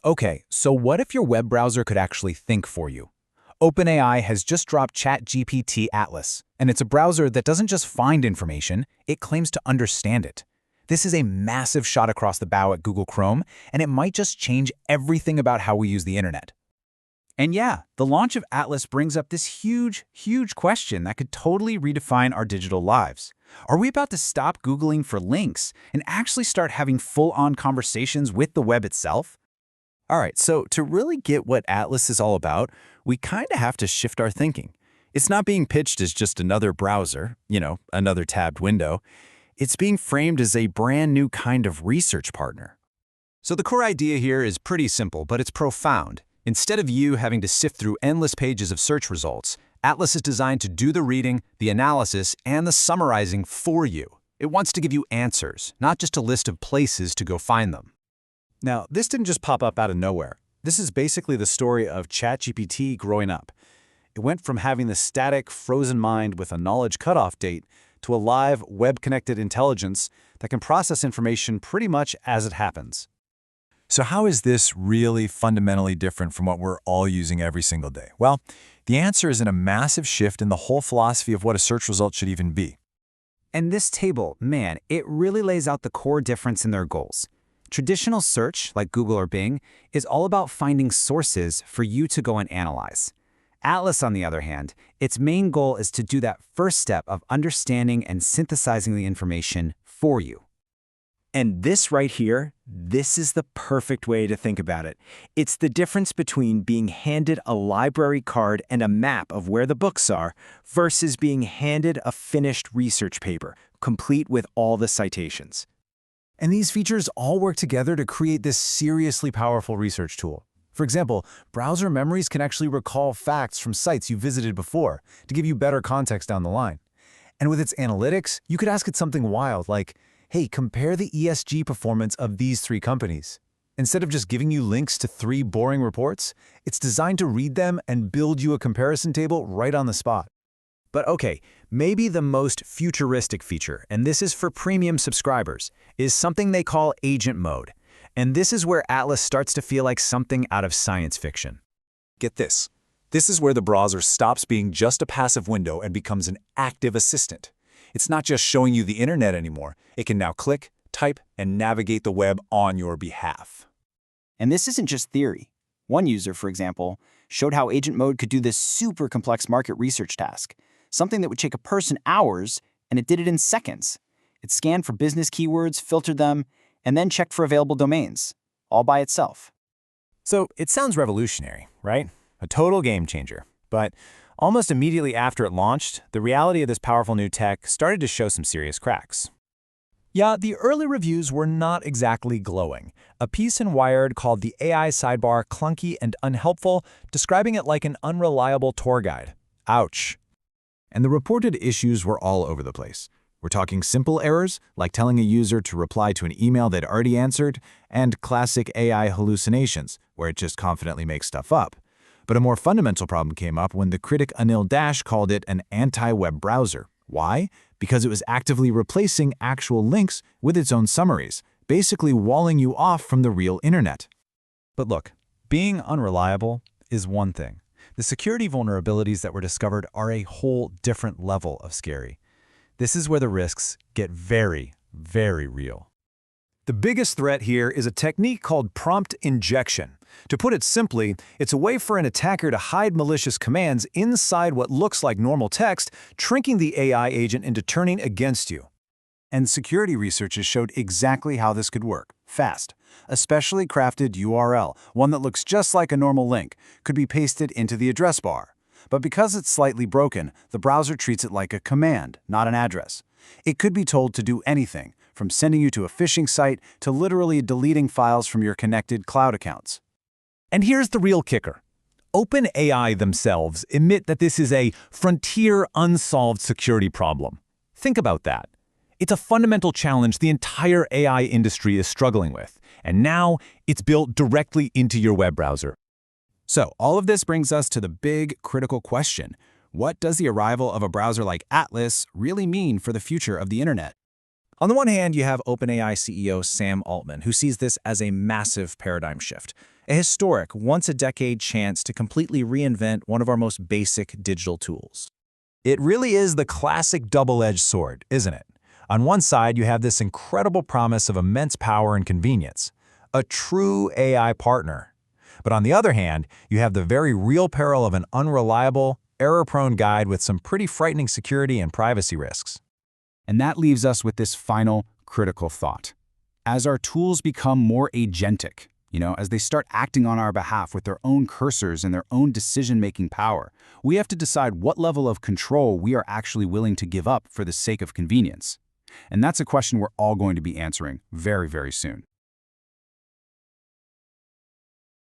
Okay, so what if your web browser could actually think for you? OpenAI has just dropped ChatGPT Atlas, and it's a browser that doesn't just find information, it claims to understand it. This is a massive shot across the bow at Google Chrome, and it might just change everything about how we use the internet. And yeah, the launch of Atlas brings up this huge question that could totally redefine our digital lives. Are we about to stop Googling for links and actually start having full-on conversations with the web itself? All right, so to really get what Atlas is all about, we kind of have to shift our thinking. It's not being pitched as just another browser, another tabbed window. It's being framed as a brand new kind of research partner. So the core idea here is pretty simple, but it's profound. Instead of you having to sift through endless pages of search results, Atlas is designed to do the reading, the analysis, and the summarizing for you. It wants to give you answers, not just a list of places to go find them. Now, this didn't just pop up out of nowhere. This is basically the story of ChatGPT growing up. It went from having the static, frozen mind with a knowledge cutoff date to a live, web-connected intelligence that can process information pretty much as it happens. So how is this really fundamentally different from what we're all using every single day? Well, the answer is in a massive shift in the whole philosophy of what a search result should even be. And this table, man, it really lays out the core difference in their goals. Traditional search, like Google or Bing, is all about finding sources for you to go and analyze. Atlas, on the other hand, its main goal is to do that first step of understanding and synthesizing the information for you. And this right here, this is the perfect way to think about it. It's the difference between being handed a library card and a map of where the books are versus being handed a finished research paper, complete with all the citations. And these features all work together to create this seriously powerful research tool. For example, browser memories can actually recall facts from sites you visited before to give you better context down the line. And with its analytics, you could ask it something wild like, hey, compare the ESG performance of these 3 companies. Instead of just giving you links to 3 boring reports, it's designed to read them and build you a comparison table right on the spot. But okay, maybe the most futuristic feature, and this is for premium subscribers, is something they call agent mode. And this is where Atlas starts to feel like something out of science fiction. Get this. This is where the browser stops being just a passive window and becomes an active assistant. It's not just showing you the internet anymore. It can now click, type, and navigate the web on your behalf. And this isn't just theory. One user, for example, showed how agent mode could do this super complex market research task, something that would take a person hours, and it did it in seconds. It scanned for business keywords, filtered them, and then checked for available domains, all by itself. So it sounds revolutionary, right? A total game changer. But almost immediately after it launched, the reality of this powerful new tech started to show some serious cracks. Yeah, the early reviews were not exactly glowing. A piece in Wired called the AI sidebar clunky and unhelpful, describing it like an unreliable tour guide. Ouch. And the reported issues were all over the place. We're talking simple errors, like telling a user to reply to an email they'd already answered, and classic AI hallucinations, where it just confidently makes stuff up. But a more fundamental problem came up when the critic Anil Dash called it an anti-web browser. Why? Because it was actively replacing actual links with its own summaries, basically walling you off from the real internet. But look, being unreliable is one thing. The security vulnerabilities that were discovered are a whole different level of scary. This is where the risks get very, very real. The biggest threat here is a technique called prompt injection. To put it simply, it's a way for an attacker to hide malicious commands inside what looks like normal text, tricking the AI agent into turning against you. And security researchers showed exactly how this could work, fast. A specially crafted URL, one that looks just like a normal link, could be pasted into the address bar. But because it's slightly broken, the browser treats it like a command, not an address. It could be told to do anything, from sending you to a phishing site to literally deleting files from your connected cloud accounts. And here's the real kicker. OpenAI themselves admit that this is a frontier unsolved security problem. Think about that. It's a fundamental challenge the entire AI industry is struggling with, and now it's built directly into your web browser. So all of this brings us to the big, critical question. What does the arrival of a browser like Atlas really mean for the future of the internet? On the one hand, you have OpenAI CEO Sam Altman, who sees this as a massive paradigm shift. A historic, once-a-decade chance to completely reinvent one of our most basic digital tools. It really is the classic double-edged sword, isn't it? On one side, you have this incredible promise of immense power and convenience, a true AI partner. But on the other hand, you have the very real peril of an unreliable, error-prone guide with some pretty frightening security and privacy risks. And that leaves us with this final, critical thought. As our tools become more agentic, as they start acting on our behalf with their own cursors and their own decision-making power, we have to decide what level of control we are actually willing to give up for the sake of convenience. And that's a question we're all going to be answering very, very soon.